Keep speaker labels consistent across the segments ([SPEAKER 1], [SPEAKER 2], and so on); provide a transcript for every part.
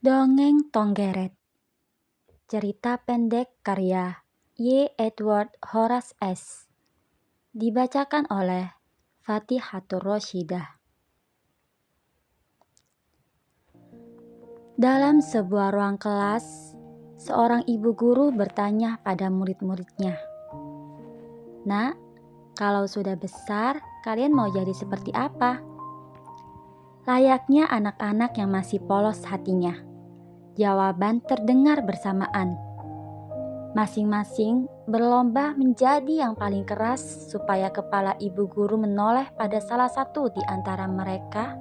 [SPEAKER 1] Dongeng Tonggeret. Cerita pendek karya Y. Edward Horace S. Dibacakan oleh Fathihatur Roshidah. Dalam sebuah ruang kelas, seorang ibu guru bertanya pada murid-muridnya, "Nak, kalau sudah besar, kalian mau jadi seperti apa?" Layaknya anak-anak yang masih polos hatinya, jawaban terdengar bersamaan. Masing-masing berlomba menjadi yang paling keras supaya kepala ibu guru menoleh pada salah satu di antara mereka,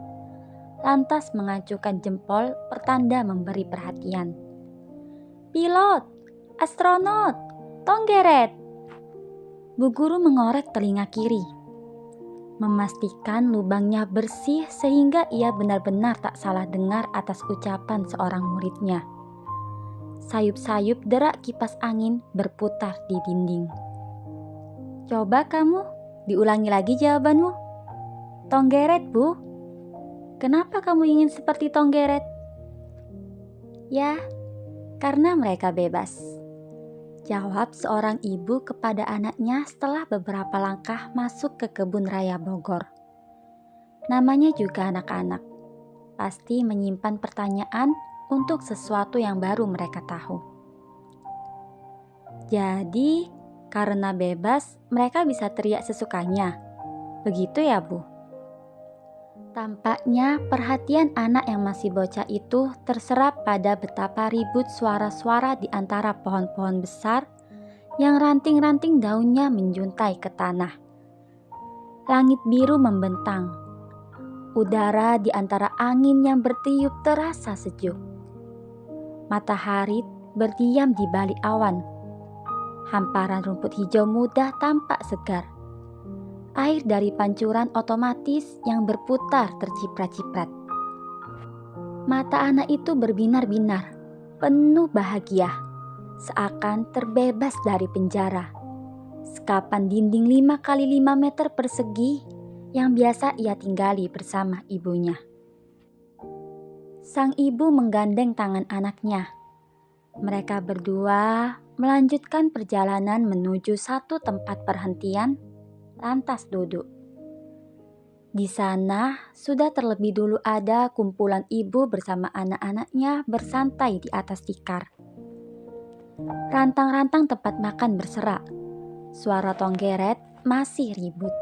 [SPEAKER 1] lantas mengacukan jempol pertanda memberi perhatian. "Pilot, astronot, Tonggeret!" Bu guru mengorek telinga kiri, memastikan lubangnya bersih sehingga ia benar-benar tak salah dengar atas ucapan seorang muridnya. Sayup-sayup derak kipas angin berputar di dinding. "Coba kamu, diulangi lagi jawabanmu." "Tonggeret, Bu." "Kenapa kamu ingin seperti Tonggeret?" "Ya, karena mereka bebas," jawab seorang ibu kepada anaknya setelah beberapa langkah masuk ke kebun raya Bogor. Namanya juga anak-anak, pasti menyimpan pertanyaan untuk sesuatu yang baru mereka tahu. "Jadi, karena bebas, mereka bisa teriak sesukanya. Begitu ya, Bu?" Tampaknya perhatian anak yang masih bocah itu terserap pada betapa ribut suara-suara di antara pohon-pohon besar yang ranting-ranting daunnya menjuntai ke tanah. Langit biru membentang. Udara di antara angin yang bertiup terasa sejuk. Matahari berdiam di balik awan. Hamparan rumput hijau muda tampak segar. Air dari pancuran otomatis yang berputar terciprat-ciprat. Mata anak itu berbinar-binar, penuh bahagia, seakan terbebas dari penjara. Sekapan dinding 5x5 meter persegi yang biasa ia tinggali bersama ibunya. Sang ibu menggandeng tangan anaknya. Mereka berdua melanjutkan perjalanan menuju satu tempat perhentian, lantas duduk. Di sana sudah terlebih dulu ada kumpulan ibu bersama anak-anaknya bersantai di atas tikar. Rantang-rantang tempat makan berserak. Suara Tonggeret masih ribut.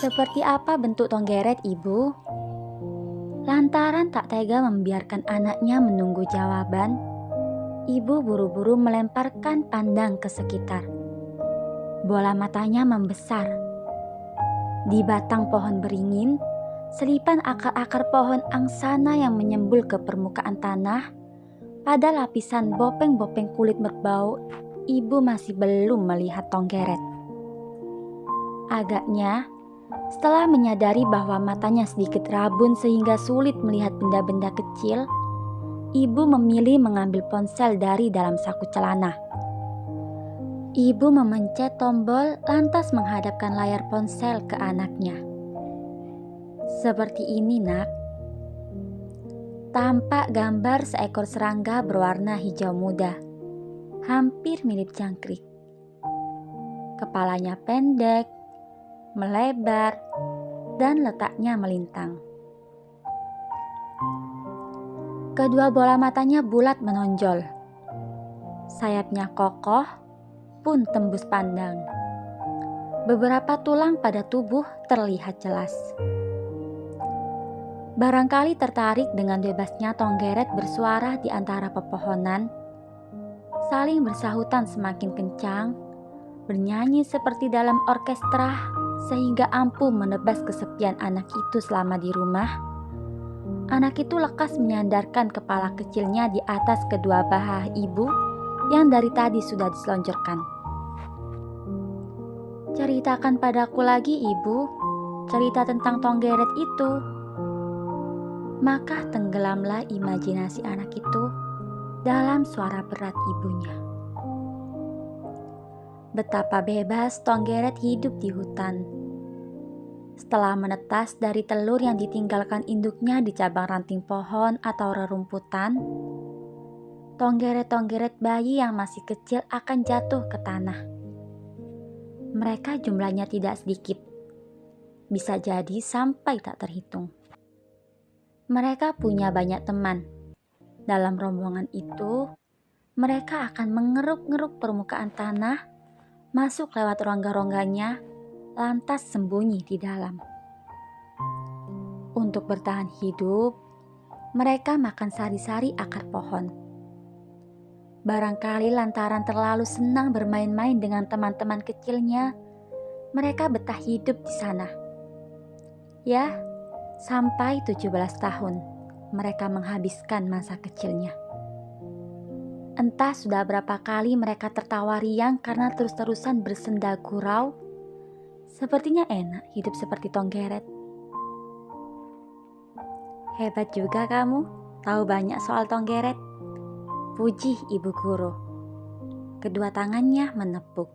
[SPEAKER 1] "Seperti apa bentuk Tonggeret, Ibu?" Lantaran tak tega membiarkan anaknya menunggu jawaban, ibu buru-buru melemparkan pandang ke sekitar. Bola matanya membesar. Di batang pohon beringin, selipan akar-akar pohon angsana yang menyembul ke permukaan tanah, pada lapisan bopeng-bopeng kulit merbau, ibu masih belum melihat Tonggeret. Agaknya, setelah menyadari bahwa matanya sedikit rabun sehingga sulit melihat benda-benda kecil, ibu memilih mengambil ponsel dari dalam saku celana. Ibu memencet tombol lantas menghadapkan layar ponsel ke anaknya. "Seperti ini, Nak." Tampak gambar seekor serangga berwarna hijau muda, hampir mirip jangkrik. Kepalanya pendek, melebar, dan letaknya melintang. Kedua bola matanya bulat menonjol. Sayapnya kokoh pun tembus pandang. Beberapa tulang pada tubuh terlihat jelas. Barangkali tertarik dengan bebasnya Tonggeret bersuara di antara pepohonan, saling bersahutan semakin kencang, bernyanyi seperti dalam orkestra sehingga ampuh menebas kesepian anak itu selama di rumah. Anak itu lekas menyandarkan kepala kecilnya di atas kedua paha ibu yang dari tadi sudah diselonjorkan. "Ceritakan padaku lagi, Ibu, cerita tentang Tonggeret itu." Maka tenggelamlah imajinasi anak itu dalam suara berat ibunya. Betapa bebas Tonggeret hidup di hutan. Setelah menetas dari telur yang ditinggalkan induknya di cabang ranting pohon atau rerumputan, tonggeret-tonggeret bayi yang masih kecil akan jatuh ke tanah. Mereka jumlahnya tidak sedikit, bisa jadi sampai tak terhitung. Mereka punya banyak teman. Dalam rombongan itu, mereka akan mengeruk-ngeruk permukaan tanah, masuk lewat rongga-rongganya, lantas sembunyi di dalam. Untuk bertahan hidup, mereka makan sari-sari akar pohon. Barangkali lantaran terlalu senang bermain-main dengan teman-teman kecilnya, mereka betah hidup di sana. Ya, sampai 17 tahun mereka menghabiskan masa kecilnya. Entah sudah berapa kali mereka tertawa riang karena terus-terusan bersenda gurau. Sepertinya enak hidup seperti tonggeret. Hebat juga kamu, tahu banyak soal tonggeret. Puji ibu guru. Kedua tangannya menepuk.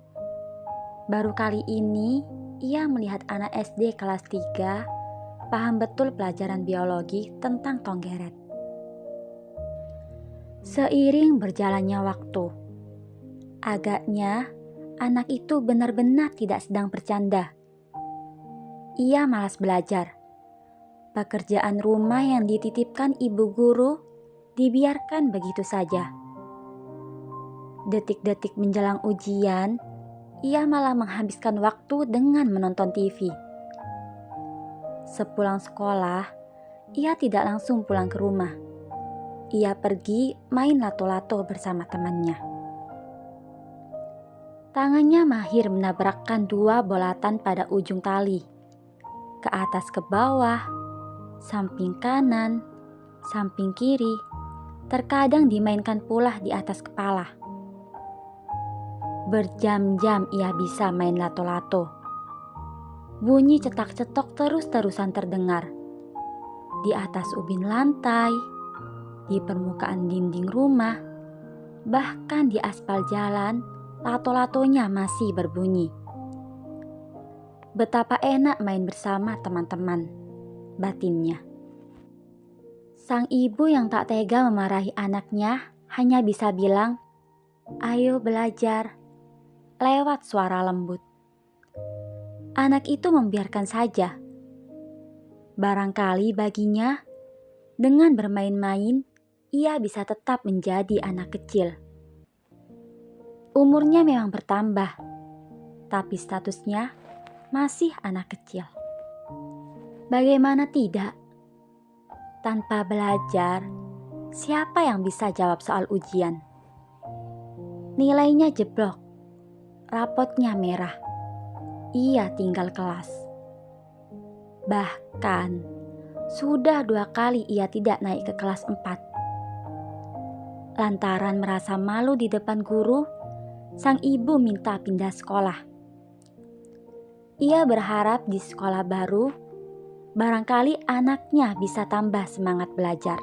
[SPEAKER 1] Baru kali ini ia melihat anak SD kelas 3 paham betul pelajaran biologi tentang tonggeret. Seiring berjalannya waktu, agaknya anak itu benar-benar tidak sedang bercanda. Ia malas belajar. Pekerjaan rumah yang dititipkan ibu guru dibiarkan begitu saja. Detik-detik menjelang ujian, ia malah menghabiskan waktu dengan menonton TV. Sepulang sekolah, ia tidak langsung pulang ke rumah. Ia pergi main lato-lato bersama temannya. Tangannya mahir menabrakkan 2 bolatan pada ujung tali. Ke atas ke bawah, samping kanan, samping kiri, terkadang dimainkan pula di atas kepala. Berjam-jam ia bisa main lato-lato. Bunyi cetak-cetok terus-terusan terdengar. Di atas ubin lantai, di permukaan dinding rumah, bahkan di aspal jalan, lato-latonya masih berbunyi. Betapa enak main bersama teman-teman, batinnya. Sang ibu yang tak tega memarahi anaknya hanya bisa bilang, "Ayo belajar," lewat suara lembut. Anak itu membiarkan saja. Barangkali baginya, dengan bermain-main, ia bisa tetap menjadi anak kecil. Umurnya memang bertambah, tapi statusnya masih anak kecil. Bagaimana tidak? Tanpa belajar, siapa yang bisa jawab soal ujian? Nilainya jeblok, rapotnya merah. Ia tinggal kelas. Bahkan, sudah 2 kali ia tidak naik ke kelas 4. Lantaran merasa malu di depan guru, sang ibu minta pindah sekolah. Ia berharap di sekolah baru, barangkali anaknya bisa tambah semangat belajar.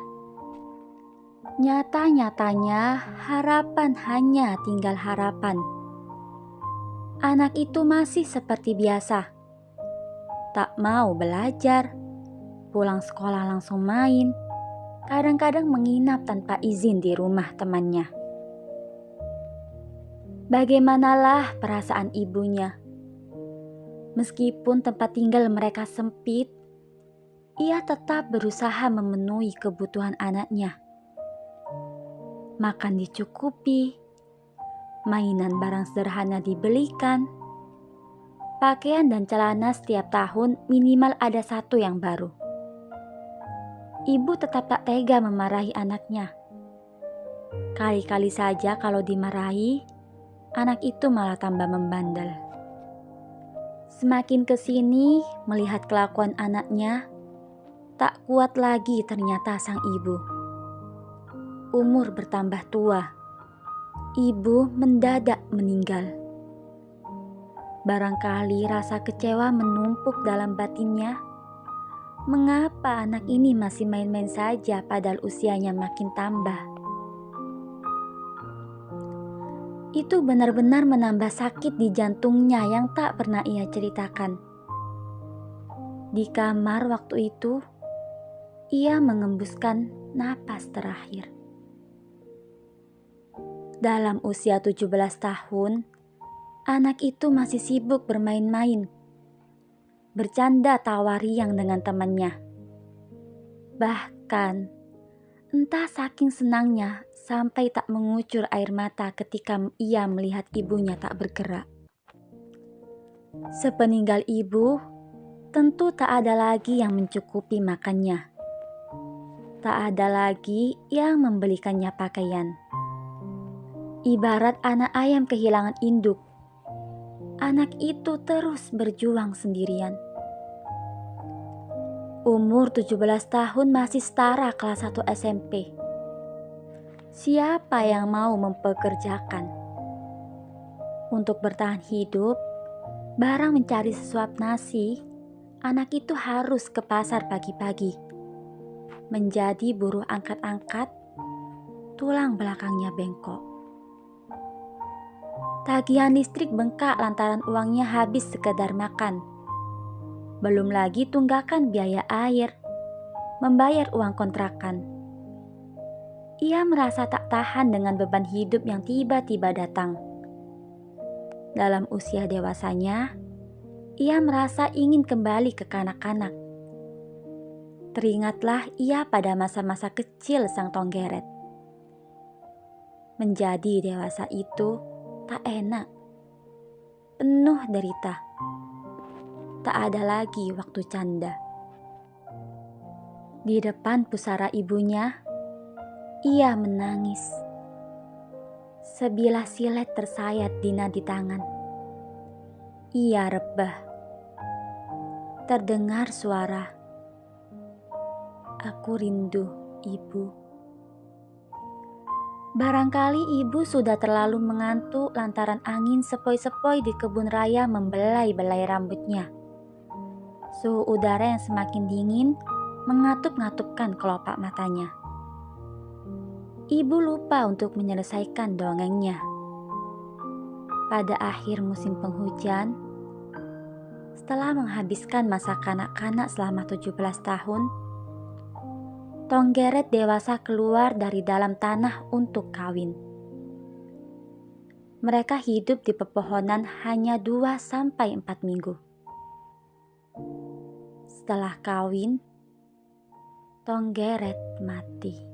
[SPEAKER 1] Nyata-nyatanya harapan hanya tinggal harapan. Anak itu masih seperti biasa. Tak mau belajar, pulang sekolah langsung main, kadang-kadang menginap tanpa izin di rumah temannya. Bagaimanalah perasaan ibunya? Meskipun tempat tinggal mereka sempit, ia tetap berusaha memenuhi kebutuhan anaknya. Makan dicukupi, mainan barang sederhana dibelikan, pakaian dan celana setiap tahun minimal ada 1 yang baru. Ibu tetap tak tega memarahi anaknya. Kali-kali saja kalau dimarahi, anak itu malah tambah membandel. Semakin kesini melihat kelakuan anaknya, tak kuat lagi ternyata sang ibu. Umur bertambah tua, ibu mendadak meninggal. Barangkali rasa kecewa menumpuk dalam batinnya. Mengapa anak ini masih main-main saja padahal usianya makin tambah? Itu benar-benar menambah sakit di jantungnya yang tak pernah ia ceritakan. Di kamar waktu itu, ia mengembuskan napas terakhir. Dalam usia 17 tahun, anak itu masih sibuk bermain-main, bercanda tawa riang dengan temannya. Bahkan, entah saking senangnya sampai tak mengucur air mata ketika ia melihat ibunya tak bergerak. Sepeninggal ibu, tentu tak ada lagi yang mencukupi makannya. Tak ada lagi yang membelikannya pakaian. Ibarat anak ayam kehilangan induk, anak itu terus berjuang sendirian. Umur 17 tahun masih setara kelas 1 SMP. Siapa yang mau mempekerjakan? Untuk bertahan hidup, barang mencari sesuap nasi, anak itu harus ke pasar pagi-pagi. Menjadi buruh angkat-angkat, tulang belakangnya bengkok. Tagihan listrik bengkak lantaran uangnya habis sekedar makan. Belum lagi tunggakan biaya air, membayar uang kontrakan. Ia merasa tak tahan dengan beban hidup yang tiba-tiba datang. Dalam usia dewasanya, ia merasa ingin kembali ke kanak-kanak. Teringatlah ia pada masa-masa kecil sang Tonggeret. Menjadi dewasa itu tak enak, penuh derita. Tak ada lagi waktu canda. Di depan pusara ibunya, ia menangis. Sebilah silet tersayat di nadi tangan. Ia rebah. Terdengar suara, "Aku rindu, Ibu." Barangkali ibu sudah terlalu mengantuk lantaran angin sepoi-sepoi di kebun raya membelai-belai rambutnya. Suhu udara yang semakin dingin mengatup-ngatupkan kelopak matanya. Ibu lupa untuk menyelesaikan dongengnya. Pada akhir musim penghujan, setelah menghabiskan masa kanak-kanak selama 17 tahun, Tonggeret dewasa keluar dari dalam tanah untuk kawin. Mereka hidup di pepohonan hanya 2-4 minggu. Setelah kawin, Tonggeret mati.